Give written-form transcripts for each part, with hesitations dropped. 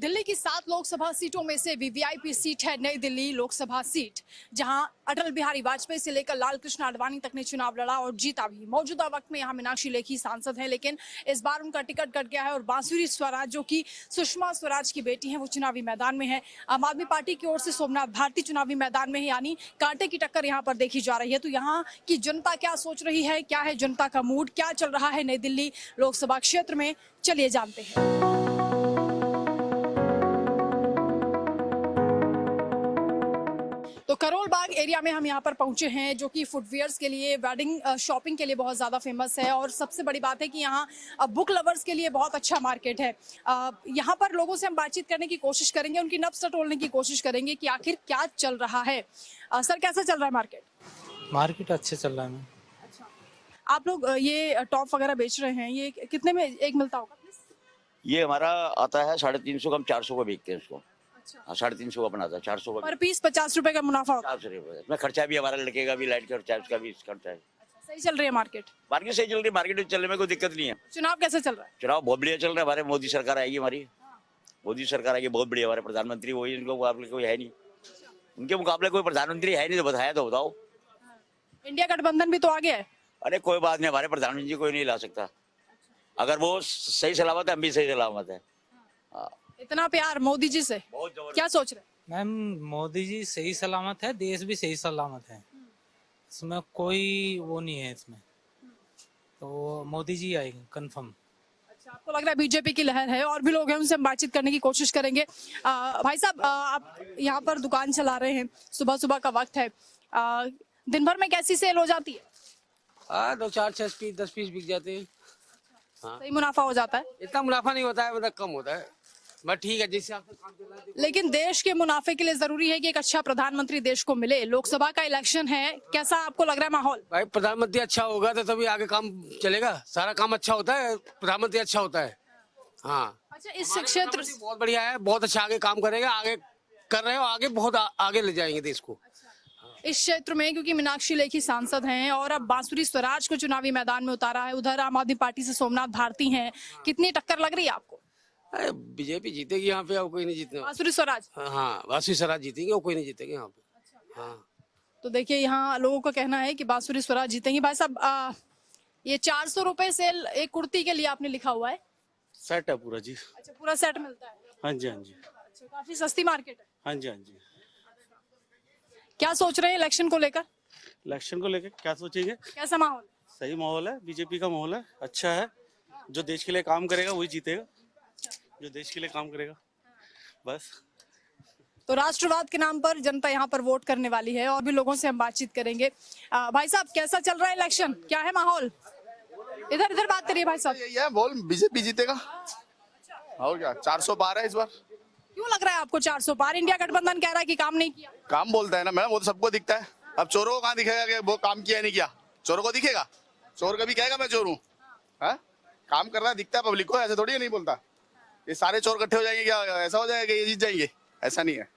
दिल्ली की 7 लोकसभा सीटों में से वीवीआईपी सीट है नई दिल्ली लोकसभा सीट, जहां अटल बिहारी वाजपेयी से लेकर लाल कृष्ण आडवाणी तक ने चुनाव लड़ा और जीता भी। मौजूदा वक्त में यहां मीनाक्षी लेखी सांसद हैं, लेकिन इस बार उनका टिकट कट गया है और बांसुरी स्वराज, जो कि सुषमा स्वराज की बेटी हैं, वो चुनावी मैदान में है। आम आदमी पार्टी की ओर से सोमनाथ भारती चुनावी मैदान में है, यानी कांटे की टक्कर यहाँ पर देखी जा रही है। तो यहाँ की जनता क्या सोच रही है, क्या है जनता का मूड, क्या चल रहा है नई दिल्ली लोकसभा क्षेत्र में, चलिए जानते हैं। तो करोल बाग एरिया में हम यहाँ पर पहुंचे हैं, जो कि फुटवियर्स के लिए, वेडिंग शॉपिंग के लिए बहुत ज़्यादा फेमस है। और सबसे बड़ी बात है कि यहाँ बुक लवर्स के लिए बहुत अच्छा मार्केट है। यहाँ पर लोगों से हम बातचीत करने की कोशिश करेंगे, उनकी नब्ज़ टटोलने की कोशिश करेंगे कि आखिर क्या चल रहा है। सर, कैसा चल रहा है मार्केट? मार्केट अच्छे चल रहा है मैम। अच्छा, आप लोग ये टॉप वगैरह बेच रहे हैं, ये कितने में एक मिलता होगा? ये हमारा आता है 350 का, हम 400 का बेचते हैं इसको। अच्छा, हाँ, 350 का बनाता है, 400 का पर पीस 50 रुपए का मुनाफा होगा। 400 रुपये। इसमें खर्चा भी हमारा लड़के का भी, लाइट का खर्चा है, उसका भी खर्चा है। सही चल रही है मार्केट? मार्केट सही चल रही है, मार्केट में चलने में कोई दिक्कत नहीं है। चुनाव कैसे चल रहा है? चुनाव बहुत बढ़िया चल रहा है। हमारे मोदी सरकार आएगी, हमारी मोदी सरकार आएगी, बहुत बढ़िया। हमारे प्रधानमंत्री वही, इनको मुकाबले कोई है नहीं, उनके मुकाबले कोई प्रधानमंत्री है नहीं। तो बताया तो बताओ। इंडिया गठबंधन भी तो आगे है। अरे कोई बात नहीं, हमारे प्रधानमंत्री कोई नहीं ला सकता। अगर वो सही सलामत है, हम भी सही सलामत है। इतना प्यार मोदी जी से, बहुत जबरदस्त। क्या सोच रहे? मैम मोदी जी सही सलामत है, देश भी सही सलामत है, इसमें कोई वो नहीं है इसमें। तो मोदी जी आएंगे कंफर्म। अच्छा, आपको लग रहा है बीजेपी की लहर है? और भी लोग हैं, उनसे हम बातचीत करने की कोशिश करेंगे। भाई साहब, आप यहाँ पर दुकान चला रहे हैं, सुबह सुबह का वक्त है, दिन भर में कैसी सेल हो जाती है? 2-4-6 पीस 10 पीस बिक जाते हैं। हाँ, सही मुनाफा हो जाता है? इतना मुनाफा नहीं होता है, मतलब कम होता है, बट ठीक है जिससे आपका काम चल रहा है। लेकिन देश के मुनाफे के लिए जरूरी है कि एक अच्छा प्रधानमंत्री देश को मिले। लोकसभा का इलेक्शन है, कैसा आपको लग रहा है माहौल? भाई प्रधानमंत्री अच्छा होगा तो तभी आगे काम चलेगा। सारा काम अच्छा होता है, प्रधानमंत्री अच्छा होता है। हाँ, अच्छा, इस क्षेत्र बहुत बढ़िया है, बहुत अच्छा आगे काम करेगा। आगे कर रहे हो, आगे बहुत आगे ले जाएंगे देश को। इस क्षेत्र में, क्योंकि मीनाक्षी लेखी सांसद हैं और अब बांसुरी स्वराज को चुनावी मैदान में उतारा है, उधर आम आदमी पार्टी से सोमनाथ भारती हैं, कितनी टक्कर लग रही है आपको? बीजेपी जीतेगी यहाँ पे, और कोई नहीं जीतने। बांसुरी स्वराज? हाँ, बांसुरी स्वराज जीतेंगे और कोई नहीं जीतेगा यहाँ पे। हाँ, तो देखिए, यहाँ लोगों का कहना है कि बांसुरी स्वराज जीतेंगी। भाई साहब, ये 400 रुपए सेल एक कुर्ती के लिए आपने लिखा हुआ है? सेट है पूरा जी। अच्छा, पूरा सेट मिलता है? हाँ जी, हाँ जी। अच्छा, काफी सस्ती मार्केट है। हाँ जी, हाँ जी। क्या सोच रहे हैं इलेक्शन को लेकर? इलेक्शन को लेकर क्या सोचेंगे? कैसा माहौल? सही माहौल है, बीजेपी का माहौल है, अच्छा है। जो देश के लिए काम करेगा वही जीतेगा, जो देश के लिए काम करेगा, बस। तो राष्ट्रवाद के नाम पर जनता यहाँ पर वोट करने वाली है, और भी लोगों से हम बातचीत करेंगे। भाई साहब, कैसा चल रहा है इलेक्शन, क्या है माहौल? इधर इधर बात करिए भाई साहब। यही है, बोल बीजेपी जीतेगा। और क्या, 400 पार है इस बार। क्यों लग रहा है आपको 400 पार? इंडिया गठबंधन कह रहा है कि काम नहीं किया। काम बोलता है ना मैडम, वो तो सबको दिखता है। अब चोरों को कहाँ दिखेगा कि वो काम किया नहीं किया? चोरों को दिखेगा? चोर कभी कहेगा मैं चोर हूँ? काम कर रहा है, दिखता है पब्लिक को, ऐसे थोड़ी है नहीं बोलता। ये सारे चोर इकट्ठे हो जाएंगे, क्या ऐसा हो जाएगा ये जीत जाएंगे? ऐसा नहीं है।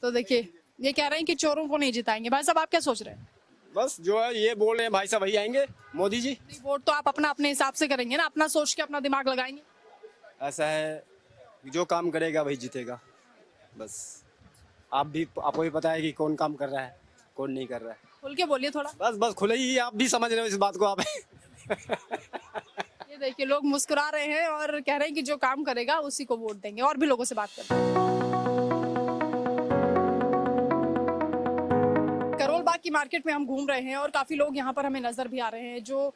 तो देखिए, ये कह रहे हैं कि चोरों को नहीं जिताएंगे। भाई साहब, आप क्या सोच रहे हैं? बस जो है ये बोल रहे हैं भाई साहब, वही आएंगे मोदी जी। वोट तो आप अपना अपने हिसाब से करेंगे ना, अपना सोच के अपना दिमाग लगाएंगे। ऐसा है, जो काम करेगा वही जीतेगा, बस। आपको भी पता है कि कौन काम कर रहा है, कौन नहीं कर रहा है। खुल के बोलिए थोड़ा। बस खुले ही, आप भी समझ रहे हो इस बात को आप। ये देखिए, लोग मुस्कुरा रहे हैं और कह रहे हैं कि जो काम करेगा उसी को वोट देंगे। और भी लोगों से बात करते हैं। करोल बाग की मार्केट में हम घूम रहे हैं और काफी लोग यहाँ पर हमें नजर भी आ रहे हैं, जो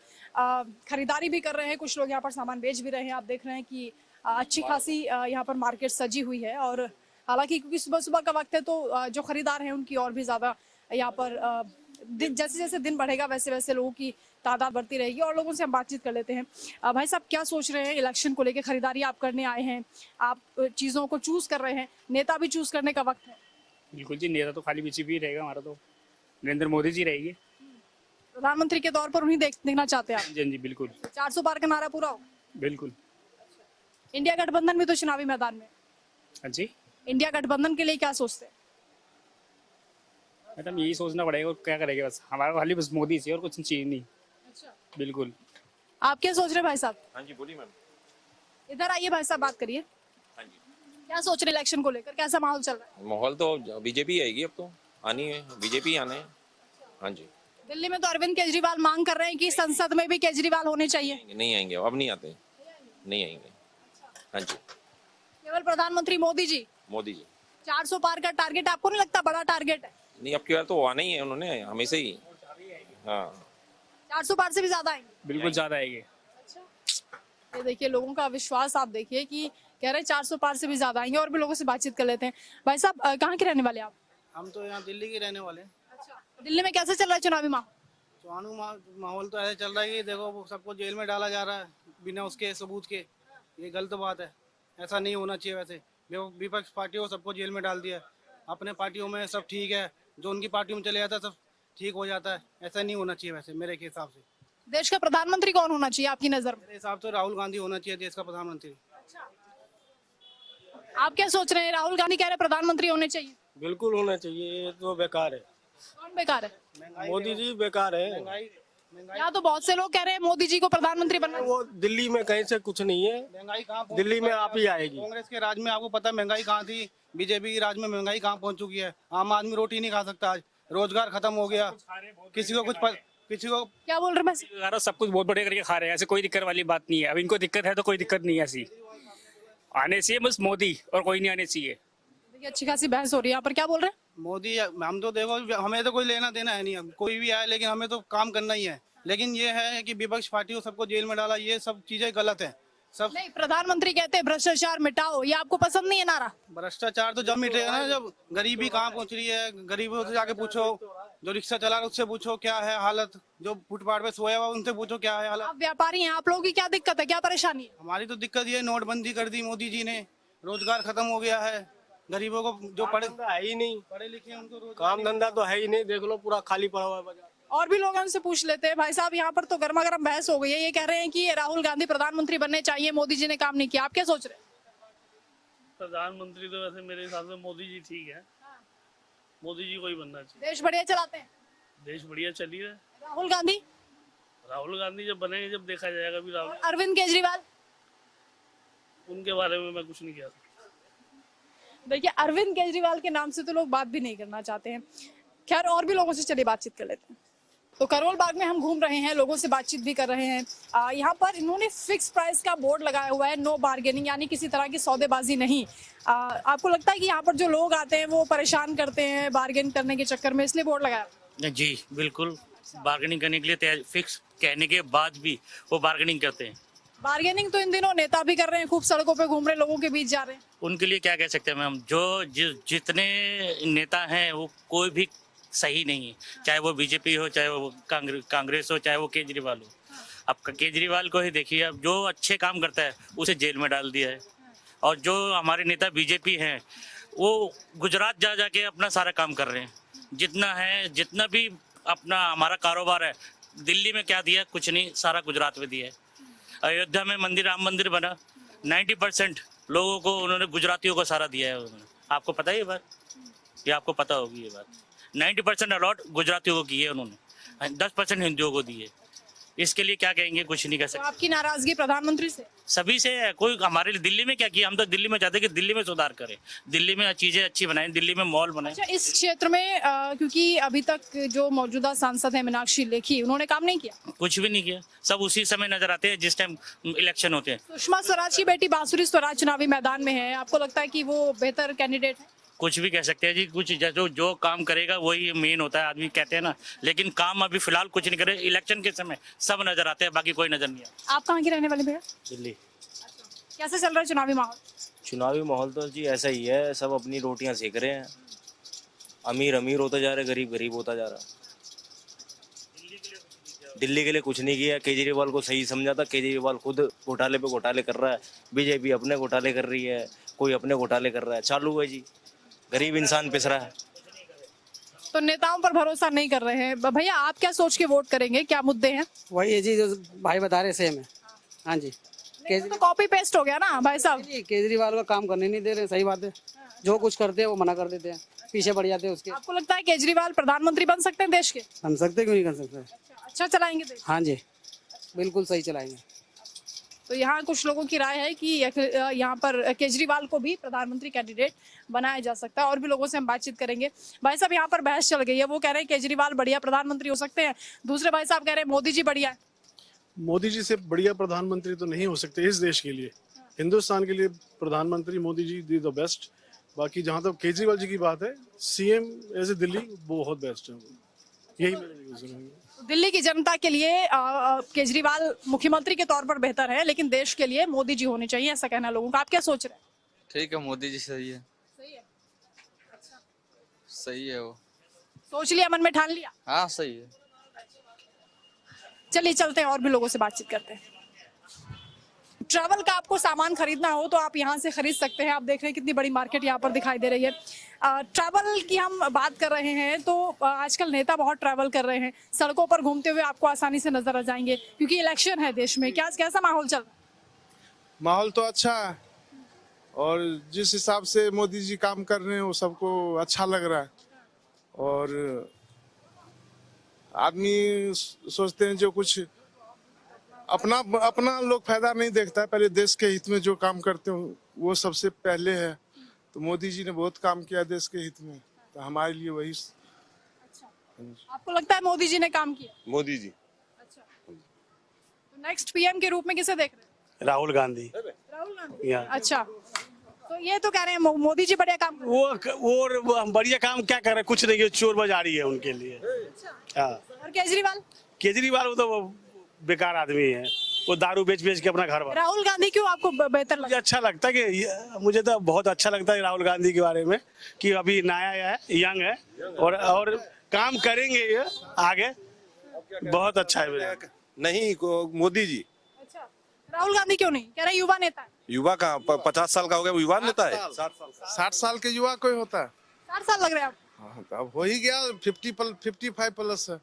खरीदारी भी कर रहे हैं। कुछ लोग यहाँ पर सामान बेच भी रहे हैं। आप देख रहे हैं कि अच्छी खासी यहाँ पर मार्केट सजी हुई है। और हालांकि क्योंकि सुबह सुबह का वक्त है, तो जो खरीदार हैं उनकी और भी ज्यादा यहाँ पर जैसे जैसे दिन बढ़ेगा वैसे वैसे लोगों की तादाद बढ़ती रहेगी। और लोगों से हम बातचीत कर लेते हैं। भाई साहब, क्या सोच रहे हैं इलेक्शन को लेकर? खरीदारी आप करने आए हैं, आप चीजों को चूज कर रहे हैं, नेता भी चूज करने का वक्त है। बिल्कुल जी, नेता तो खाली बीजेपी रहेगा हमारा, तो नरेंद्र मोदी जी रहेंगे। प्रधानमंत्री के तौर पर उन्हीं देखना चाहते हैं आप? जी जी, बिल्कुल। 400 पार का नारा पूरा हो? बिल्कुल। इंडिया गठबंधन भी तो चुनावी मैदान में। हाँ जी, इंडिया गठबंधन के लिए क्या सोचते हैं? मैडम यही सोचना पड़ेगा, और क्या करेंगे, बस हमारा खाली बस मोदी से, और कुछ चाहिए नहीं। अच्छा, बिल्कुल। आप क्या सोच रहे हैं भाई साहब? हाँ जी, बोलिए मैम। इधर आइए भाई साहब, बात करिए। हाँ जी। क्या सोच रहे इलेक्शन को लेकर, कैसा माहौल चल रहा है? माहौल तो बीजेपी आएगी, अब तो आनी है, बीजेपी आना है। हाँ जी। दिल्ली में तो अरविंद केजरीवाल मांग कर रहे हैं कि संसद में भी केजरीवाल होने चाहिए। नहीं आएंगे, अब नहीं आते, नहीं आएंगे। हाँ जी। केवल प्रधानमंत्री मोदी जी। मोदी जी 400 पार का टारगेट आपको नहीं लगता बड़ा टारगेट है? नहीं, अब की बार तो आना ही है उन्होंने, हमेशा ही। हाँ 400 पार से भी ज्यादा आएंगे। बिल्कुल ज्यादा आएगी। ये देखिए लोगों का विश्वास, आप देखिए कि कह रहे हैं 400 पार से भी ज्यादा आएंगे। और भी लोगों से बातचीत कर लेते हैं। भाई साहब कहाँ के रहने वाले आप? हम तो यहाँ दिल्ली के रहने वाले हैं। दिल्ली में कैसे चल रहा है चुनावी माहौल? माहौल तो ऐसे चल रहा है कि देखो वो सबको जेल में डाला जा रहा है बिना उसके सबूत के। ये गलत बात है, ऐसा नहीं होना चाहिए। वैसे विपक्ष पार्टियों सबको जेल में डाल दिया। अपने पार्टियों में सब ठीक है, जो उनकी पार्टियों में चले जाता है सब ठीक हो जाता है। ऐसा नहीं होना चाहिए वैसे मेरे के हिसाब से। देश का प्रधानमंत्री कौन होना चाहिए आपकी नजर में? मेरे हिसाब से राहुल गांधी होना चाहिए देश का प्रधानमंत्री। आप क्या सोच रहे हैं? राहुल गांधी कह रहे हैं प्रधानमंत्री होने चाहिए। बिल्कुल होना चाहिए, ये तो बेकार है। कौन बेकार है? मोदी जी बेकार है। यहाँ तो बहुत से लोग कह रहे हैं मोदी जी को प्रधानमंत्री बनना। वो दिल्ली में कहीं से कुछ नहीं है, महंगाई कहाँ दिल्ली में आप ही आएगी। कांग्रेस के राज में आपको पता है महंगाई कहाँ थी, बीजेपी के राज में महंगाई कहाँ पहुँच चुकी है। आम आदमी रोटी नहीं खा सकता, आज रोजगार खत्म हो गया। किसी को क्या बोल रहे हैं? सब कुछ बहुत बढ़िया करके खा रहे हैं, ऐसे कोई दिक्कत वाली बात नहीं है। अब इनको दिक्कत है तो कोई दिक्कत नहीं है, ऐसी आने चाहिए बस मोदी, और कोई नहीं आने चाहिए। देखिए अच्छी खासी बहस हो रही है यहाँ पर। क्या बोल रहे हैं? मोदी, हम तो देखो हमें तो कोई लेना देना है नहीं, हम कोई भी आए, लेकिन हमें तो काम करना ही है। लेकिन ये है कि विपक्ष पार्टियों सबको जेल में डाला, ये सब चीजें गलत है। सब नहीं, प्रधानमंत्री कहते हैं भ्रष्टाचार मिटाओ, ये आपको पसंद नहीं है नारा? भ्रष्टाचार तो जब मिटेगा ना, जब गरीबी कहाँ पहुंच रही है। गरीबों से जाके पूछो, जो रिक्शा चला रहा है उससे पूछो क्या है हालत, जो फुटपाथ पे सोया हुआ उनसे पूछो क्या है हालत। आप व्यापारी हैं, आप लोगों की क्या दिक्कत है, क्या परेशानी है? हमारी तो दिक्कत ये नोटबंदी कर दी मोदी जी ने, रोजगार खत्म हो गया है। गरीबों को जो पढ़े है ही नहीं, पढ़े लिखे उनको काम धंधा तो है ही नहीं। देख लो पूरा खाली पड़ा हुआ है बाजार। और भी लोग हमसे पूछ लेते हैं। भाई साहब यहाँ पर तो गर्मा गर्म बहस हो गई है। ये कह रहे हैं कि राहुल गांधी प्रधानमंत्री बनने चाहिए, मोदी जी ने काम नहीं किया। आप क्या सोच रहे हैं? प्रधानमंत्री तो वैसे मेरे हिसाब से मोदी जी ठीक है, मोदी जी को ही बनना चाहिए। देश बढ़िया चलाते हैं, देश बढ़िया चली है। राहुल गांधी? राहुल गांधी जब बनेंगे जब देखा जाएगा। भी राहुल, अरविंद केजरीवाल? उनके बारे में मैं कुछ नहीं कह सकता। देखिए अरविंद केजरीवाल के नाम से तो लोग बात भी नहीं करना चाहते हैं। खैर और भी लोगों से चलिए बातचीत कर लेते हैं। तो करोल बाग में हम घूम रहे हैं, लोगों से बातचीत भी कर रहे हैं। यहाँ पर इन्होंने फिक्स प्राइस का बोर्ड लगाया हुआ है, नो बार्गेनिंग, यानी किसी तरह की सौदेबाजी नहीं। आपको लगता है कि यहाँ पर जो लोग आते हैं वो परेशान करते हैं बार्गेन करने के चक्कर में, इसलिए बोर्ड लगाया? जी बिल्कुल, बार्गेनिंग करने के लिए तैयार, फिक्स कहने के बाद भी वो बार्गेनिंग करते हैं। बार्गेनिंग तो इन दिनों नेता भी कर रहे हैं, खूब सड़कों पे घूम रहे, लोगों के बीच जा रहे हैं। उनके लिए क्या कह सकते हैं मैम, जितने नेता हैं वो कोई भी सही नहीं है, चाहे वो बीजेपी हो, चाहे वो कांग्रेस हो, चाहे वो केजरीवाल हो। अब केजरीवाल को ही देखिए, अब जो अच्छे काम करता है उसे जेल में डाल दिया है, और जो हमारे नेता बीजेपी हैं वो गुजरात जा जाके अपना सारा काम कर रहे हैं। जितना भी अपना हमारा कारोबार है, दिल्ली में क्या दिया, कुछ नहीं, सारा गुजरात में दिया है। अयोध्या में राम मंदिर बना, 90% लोगों को उन्होंने गुजरातियों को सारा दिया है उन्होंने। आपको पता है ये बात? ये आपको पता होगी ये बात। 90% अलॉट गुजरातियों को की है उन्होंने, 10% हिंदुओं को दी है। इसके लिए क्या कहेंगे, कुछ नहीं कह तो सकते। आपकी नाराजगी प्रधानमंत्री से? सभी से है, कोई हमारे लिए दिल्ली में क्या किया, हम तो दिल्ली में चाहते हैं कि दिल्ली में सुधार करें, दिल्ली में चीजें अच्छी बनाएं, दिल्ली में मॉल बनाएं। अच्छा, इस क्षेत्र में क्योंकि अभी तक जो मौजूदा सांसद है मीनाक्षी लेखी, उन्होंने काम नहीं किया? कुछ भी नहीं किया, सब उसी समय नजर आते हैं जिस टाइम इलेक्शन होते हैं। सुषमा स्वराज की बेटी बांसुरी स्वराज चुनावी मैदान में है, आपको लगता है कि वो बेहतर कैंडिडेट है? कुछ भी कह सकते हैं जी, कुछ जो काम करेगा वही मेन होता है, आदमी कहते हैं ना, लेकिन काम अभी फिलहाल कुछ नहीं करे। इलेक्शन के समय सब नजर आते हैं, बाकी कोई नजर नहीं आता। आप कहाँ की रहने वाले भैया? दिल्ली। कैसे चल रहा है चुनावी माहौल? चुनावी माहौल तो जी ऐसा ही है, सब अपनी रोटियां सेक रहे हैं। अमीर अमीर होता जा रहा है, गरीब गरीब होता जा रहा है। दिल्ली के लिए कुछ नहीं किया, केजरीवाल को सही समझा था, केजरीवाल खुद घोटाले पे घोटाले कर रहा है, बीजेपी अपने घोटाले कर रही है, कोई अपने घोटाले कर रहा है, चालू है जी, गरीब इंसान पिस रहा है। तो नेताओं पर भरोसा नहीं कर रहे हैं। भैया आप क्या सोच के वोट करेंगे, क्या मुद्दे हैं? वही है जी जो भाई बता रहे, सेम है। हाँ जी, तो कॉपी पेस्ट हो गया ना भाई साहब। केजरीवाल का काम करने नहीं दे रहे, सही बात है। जो कुछ करते हैं वो मना कर देते हैं, पीछे बढ़ जाते हैं उसके। आपको लगता है केजरीवाल प्रधानमंत्री बन सकते हैं देश के? बन सकते, क्यों नहीं कर सकते। अच्छा चलाएंगे देश? हाँ जी, बिल्कुल सही चलाएंगे। तो यहाँ कुछ लोगों की राय है कि यहाँ पर केजरीवाल को भी प्रधानमंत्री कैंडिडेट बनाया जा सकता है। और भी लोगों से हम बातचीत करेंगे। भाई साहब, यहाँ पर बहस चल गई है, वो कह रहे हैं केजरीवाल बढ़िया प्रधानमंत्री हो सकते हैं, दूसरे भाई साहब कह रहे हैं मोदी जी बढ़िया है। मोदी जी से बढ़िया प्रधानमंत्री तो नहीं हो सकते इस देश के लिए, हिंदुस्तान के लिए प्रधानमंत्री मोदी जी दी द बेस्ट। बाकी जहाँ तक केजरीवाल जी की बात है, सीएम एज ए दिल्ली बहुत बेस्ट है, यही मेरे व्यूज हैं। दिल्ली की जनता के लिए केजरीवाल मुख्यमंत्री के तौर पर बेहतर है, लेकिन देश के लिए मोदी जी होने चाहिए, ऐसा कहना लोगों का। आप क्या सोच रहे हैं? ठीक है, मोदी जी सही है। सही है, अच्छा, सही है, वो सोच लिया, मन में ठान लिया। हाँ सही है। चलिए चलते हैं और भी लोगों से बातचीत करते हैं। ट्रैवल का आपको सामान खरीदना हो तो आप यहाँ से खरीद सकते हैं। आप देख रहे हैं कितनी बड़ी मार्केट यहाँ पर दिखाई दे रही है। ट्रैवल की हम बात कर रहे हैं तो आजकल नेता बहुत ट्रैवल कर रहे हैं, सड़कों पर घूमते हुए आपको आसानी से नजर आ जाएंगे, क्योंकि इलेक्शन है देश में। कैसा माहौल चल रहा है? माहौल तो अच्छा है, और जिस हिसाब से मोदी जी काम कर रहे हैं वो सबको अच्छा लग रहा है। और आदमी सोचते हैं जो कुछ अपना लोग फायदा नहीं देखता है, पहले देश के हित में जो काम करते हो वो सबसे पहले है। तो मोदी जी ने बहुत काम किया देश के हित में, तो हमारे लिए वही। अच्छा, आपको लगता है मोदी जी ने काम किया? मोदी जी। अच्छा, तो नेक्स्ट पीएम के रूप में किसे देख रहे हैं? राहुल गांधी। राहुल गांधी। अच्छा, तो ये तो कह रहे हैं मोदी जी बढ़िया काम वो बढ़िया काम क्या कर रहे हैं? कुछ नहीं, है चोर बाजारी है उनके लिए। हाँ। और केजरीवाल? केजरीवाल वो तो बेकार आदमी है, वो दारू बेच के अपना घर बना। राहुल गांधी क्यों आपको बेहतर लगता है? अच्छा लगता है कि मुझे तो बहुत अच्छा लगता है राहुल गांधी के बारे में, कि अभी नया है, यंग है, और काम करेंगे ये आगे, बहुत अच्छा है मेरे। नहीं, मोदी जी। अच्छा, राहुल गांधी क्यों नहीं? कह रहे युवा नेता है। युवा का 50 साल का हो गया, वो युवा नेता है। 60 साल के युवा कोई होता है? 60 साल लग रहे हैं आपको? अब हो ही गया, 55 प्लस है,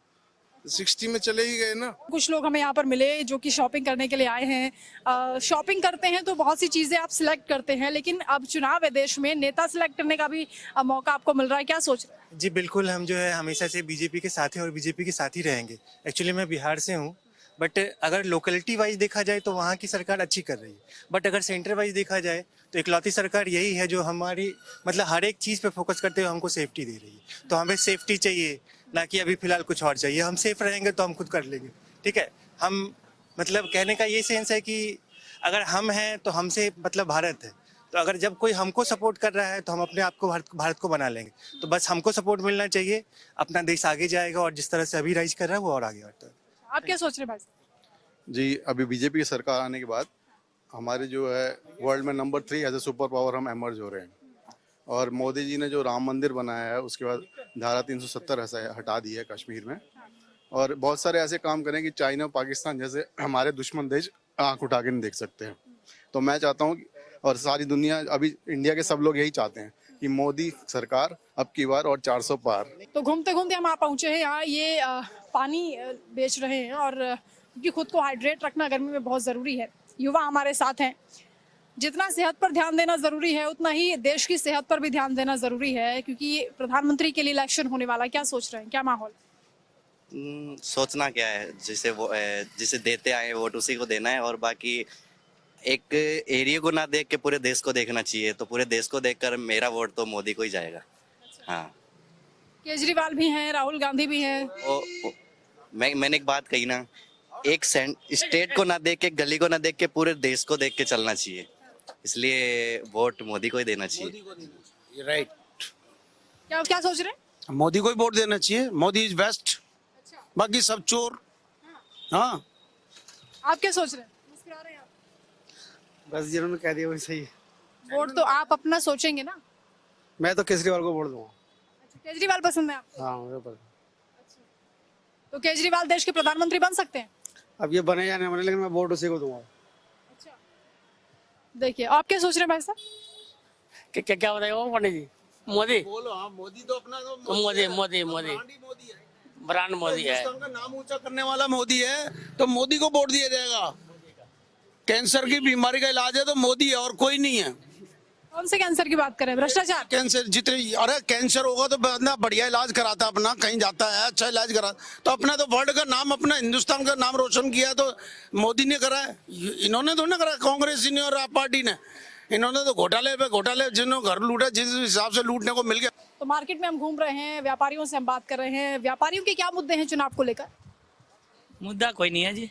60 में चले ही गए ना। कुछ लोग हमें यहाँ पर मिले जो कि शॉपिंग करने के लिए आए हैं। शॉपिंग करते हैं तो बहुत सी चीजें आप सिलेक्ट करते हैं, लेकिन अब चुनाव है देश में, नेता सिलेक्ट करने का भी मौका आपको मिल रहा है। क्या सोच रहे हैं? जी बिल्कुल, हम जो है हमेशा से बीजेपी के साथ हैं और बीजेपी के साथ ही रहेंगे। एक्चुअली मैं बिहार से हूँ, बट अगर लोकेलिटी वाइज देखा जाए तो वहाँ की सरकार अच्छी कर रही है, बट अगर सेंटर वाइज देखा जाए तो इकलौती सरकार यही है जो हमारी मतलब हर एक चीज़ पे फोकस करते हुए हमको सेफ्टी दे रही है। तो हमें सेफ्टी चाहिए, ना कि अभी फिलहाल कुछ और चाहिए। हम सेफ रहेंगे तो हम खुद कर लेंगे, ठीक है। हम मतलब कहने का ये सेंस है कि अगर हम हैं तो हमसे मतलब भारत है, तो अगर जब कोई हमको सपोर्ट कर रहा है तो हम अपने आप को भारत को बना लेंगे। तो बस हमको सपोर्ट मिलना चाहिए, अपना देश आगे जाएगा, और जिस तरह से अभी राइज कर रहा है वो और आगे बढ़ता है। आप क्या सोच रहे हैं भाई? जी, अभी बीजेपी की सरकार आने के बाद हमारे जो है वर्ल्ड में number 3 as a super power हम एमर्ज हो रहे हैं। और मोदी जी ने जो राम मंदिर बनाया है, उसके बाद धारा 370 ऐसा हटा दी है कश्मीर में, और बहुत सारे ऐसे काम करें कि चाइना पाकिस्तान जैसे हमारे दुश्मन देश आंख उठा के नहीं देख सकते हैं। तो मैं चाहता हूँ, और सारी दुनिया, अभी इंडिया के सब लोग यही चाहते हैं कि मोदी सरकार अब की बार और 400 पार। तो घूमते घूमते हम पहुंचे हैं यहाँ, ये पानी बेच रहे हैं, और क्योंकि खुद को हाइड्रेट रखना गर्मी में बहुत ज़रूरी है। युवा हमारे साथ हैं, जितना सेहत पर ध्यान देना ज़रूरी है उतना ही देश की सेहत पर भी ध्यान देना ज़रूरी है, क्योंकि प्रधानमंत्री के लिए इलेक्शन होने वाला है। क्या सोच रहे हैं, क्या माहौल? सोचना क्या है, जिसे देते आए वोट उसी को देना है, और बाकी एक एरिया को ना देख के पूरे देश को देखना चाहिए। तो पूरे देश को देखकर मेरा वोट तो मोदी को ही जाएगा। हाँ, केजरीवाल भी हैं, राहुल गांधी भी हैं। मैंने एक बात कही ना, एक स्टेट को ना देख के, गली को ना देख के, पूरे देश को देख के चलना चाहिए। इसलिए वोट मोदी को ही देना चाहिए। राइट। क्या सोच रहे हैं? मोदी को ही वोट देना चाहिए, मोदी इज बेस्ट। बाकी सब चोर। हाँ, आप क्या सोच रहे हैं? मुस्कुरा रहे हैं आप? बस जिन्होंने कह दिया वही सही है। वोट तो आप अपना सोचेंगे ना? मैं तो केजरीवाल को वोट दूंगा। केजरीवाल पसंद है आपको? हाँ, मुझे पसंद। तो केजरीवाल देश के प्रधानमंत्री बन सकते हैं? अब ये बने या नहीं बने, लेकिन मैं वोट उसी को दूंगा। अच्छा, देखिए आप क्या सोच रहे हैं भाई साहब? क्या बताएगा पंडित जी? मोदी बोलो। हाँ, मोदी तो अपना तो मोदी ब्रांड मोदी है। का नाम ऊंचा करने वाला मोदी है, तो मोदी को वोट दिया जाएगा। कैंसर की बीमारी का इलाज है तो मोदी है, और कोई नहीं है। कौन से कैंसर की बात करें? भ्रष्टाचार। कैंसर जितने, अरे कैंसर होगा तो बंदा बढ़िया इलाज कराता, अपना कहीं जाता है अच्छा इलाज करा, तो अपना तो वर्ल्ड का नाम, अपना हिंदुस्तान का नाम रोशन किया तो मोदी ने करा है, इन्होंने तो ना करा, कांग्रेस ने और आप पार्टी ने, इन्होंने तो घोटाले पे घोटाले, जिन्होंने घर लूटा जिस हिसाब से लूटने को मिल गया। तो मार्केट में हम घूम रहे हैं, व्यापारियों से हम बात कर रहे हैं, व्यापारियों के क्या मुद्दे हैं चुनाव को लेकर? मुद्दा कोई नहीं है जी,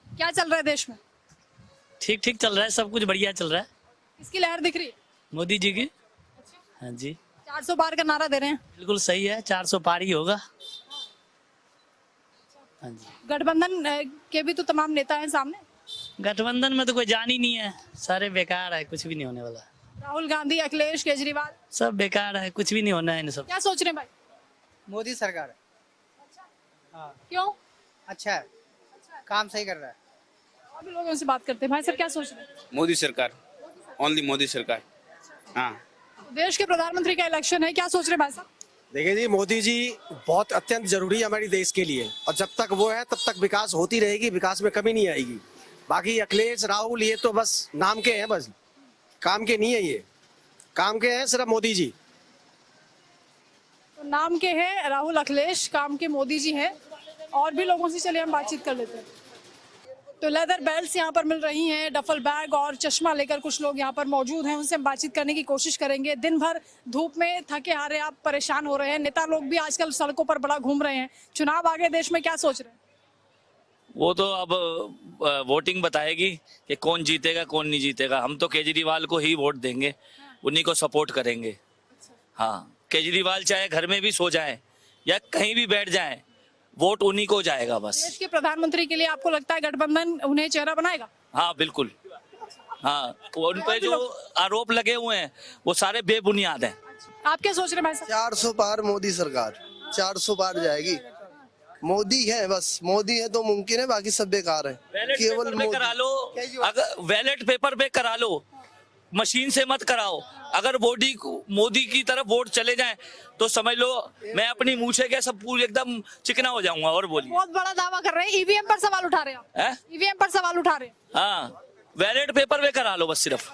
क्या चल रहा है देश में? ठीक ठीक चल रहा है, सब कुछ बढ़िया चल रहा है। किसकी लहर दिख रही है? मोदी जी की। हाँ जी, 400 पार का नारा दे रहे हैं। बिल्कुल सही है, 400 पार ही होगा। हाँ जी, गठबंधन के भी तो तमाम नेता हैं सामने। गठबंधन में तो कोई जान ही नहीं है, सारे बेकार है, कुछ भी नहीं होने वाला। राहुल गांधी, अखिलेश, केजरीवाल, सब बेकार है, कुछ भी नहीं होना है इन सब। क्या सोच रहे हैं भाई? मोदी सरकार है। क्यों? अच्छा है, काम सही कर रहा है। अभी लोगों से बात करते हैं। भाई सर क्या सोच रहे हैं? मोदी सरकार, ओनली मोदी सरकार। हाँ, देश के प्रधानमंत्री का इलेक्शन है, क्या सोच रहे हैं भाई साहब? देखिए जी, मोदी जी बहुत अत्यंत जरूरी है हमारी देश के लिए, और जब तक वो है तब तक विकास होती रहेगी, विकास में कमी नहीं आएगी। बाकी अखिलेश, राहुल ये तो बस नाम के हैं, बस काम के नहीं है, ये काम के हैं सिर्फ मोदी जी। तो नाम के हैं राहुल, अखिलेश, काम के मोदी जी हैं। और भी लोगों से चलिए हम बातचीत कर लेते हैं। तो लेदर बेल्ट्स यहाँ पर मिल रही हैं, डफल बैग और चश्मा लेकर कुछ लोग यहाँ पर मौजूद हैं, उनसे हम बातचीत करने की कोशिश करेंगे। दिन भर धूप में थके हारे आप परेशान हो रहे हैं, नेता लोग भी आजकल सड़कों पर बड़ा घूम रहे हैं। चुनाव आगे देश में, क्या सोच रहे हैं? वो तो अब वोटिंग बताएगी कि कौन जीतेगा कौन नहीं जीतेगा। हम तो केजरीवाल को ही वोट देंगे, उन्हीं को सपोर्ट करेंगे। हाँ, केजरीवाल चाहे घर में भी सो जाए या कहीं भी बैठ जाए, वोट उन्हीं को जाएगा बस। देश के प्रधानमंत्री के लिए आपको लगता है गठबंधन उन्हें चेहरा बनाएगा? हाँ बिल्कुल, हाँ, उन पे जो आरोप लगे हुए हैं वो सारे बेबुनियाद हैं। आप क्या सोच रहे हैं भाई साहब? 400 पार मोदी सरकार, 400 पार जाएगी। मोदी है, बस मोदी है तो मुमकिन है, बाकी सब बेकार है। केवल पे करा लो, अगर बैलेट पेपर पे करा लो, मशीन से मत कराओ। अगर मोदी की तरफ वोट चले जाए तो समझ लो मैं अपनी मूछे के सब पूरी एकदम चिकना हो जाऊंगा। और बोलिए। बहुत बड़ा दावा कर रहे हैं, ईवीएम पर सवाल उठा रहे हैं। ईवीएम पर सवाल उठा रहे हैं। हाँ, बैलेट पेपर पे करा लो, बस सिर्फ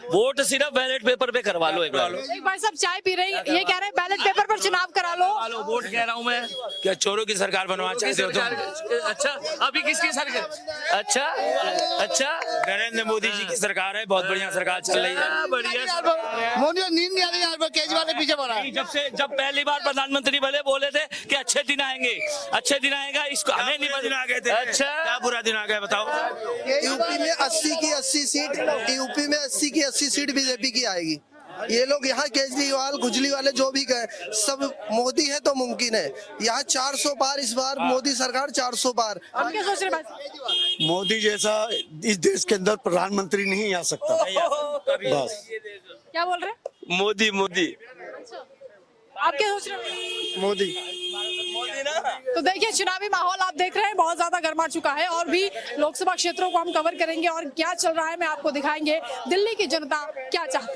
वोट सिर्फ बैलेट पेपर पे करवा लो। एक बार एक भाई साहब चाय पी रहे हैं, ये कह रहे हैं बैलेट पेपर पर चुनाव करा लो। वोट कह रहा हूँ मैं। क्या चोरों की सरकार बनवाना चाहते हो तुम? अच्छा, अभी किसकी सरकार? अच्छा, नरेंद्र मोदी जी की सरकार है, बहुत बढ़िया सरकार चल रही है। बढ़िया। मोदी नींद नहीं आ रही है, केजरीवाल के पीछे पड़ा है। जब पहली बार प्रधानमंत्री बोले थे कि अच्छे दिन आएंगे, अच्छे दिन आएगा, इसको हमें नहीं दिन आ गए थे। अच्छा, क्या बुरा दिन आ गया बताओ? यूपी में 80 की 80 सीट, यूपी में 80 की 80 सीट बीजेपी की आएगी। ये लोग यहाँ केजरीवाल, गुजली वाले जो भी गए, सब मोदी है तो मुमकिन है। यहाँ 400 पार इस बार, मोदी सरकार 400 पार। आप क्या सोच रहे हैं? मोदी जैसा इस देश के अंदर प्रधानमंत्री नहीं आ सकता। बस क्या बोल रहे हैं? मोदी मोदी। आप क्या सोच रहे हैं? मोदी। तो देखिए, चुनावी माहौल आप देख रहे हैं बहुत ज्यादा गर्मा चुका है, और भी लोकसभा क्षेत्रों को हम कवर करेंगे और क्या चल रहा है मैं आपको दिखाएंगे। दिल्ली की जनता क्या चाहती है।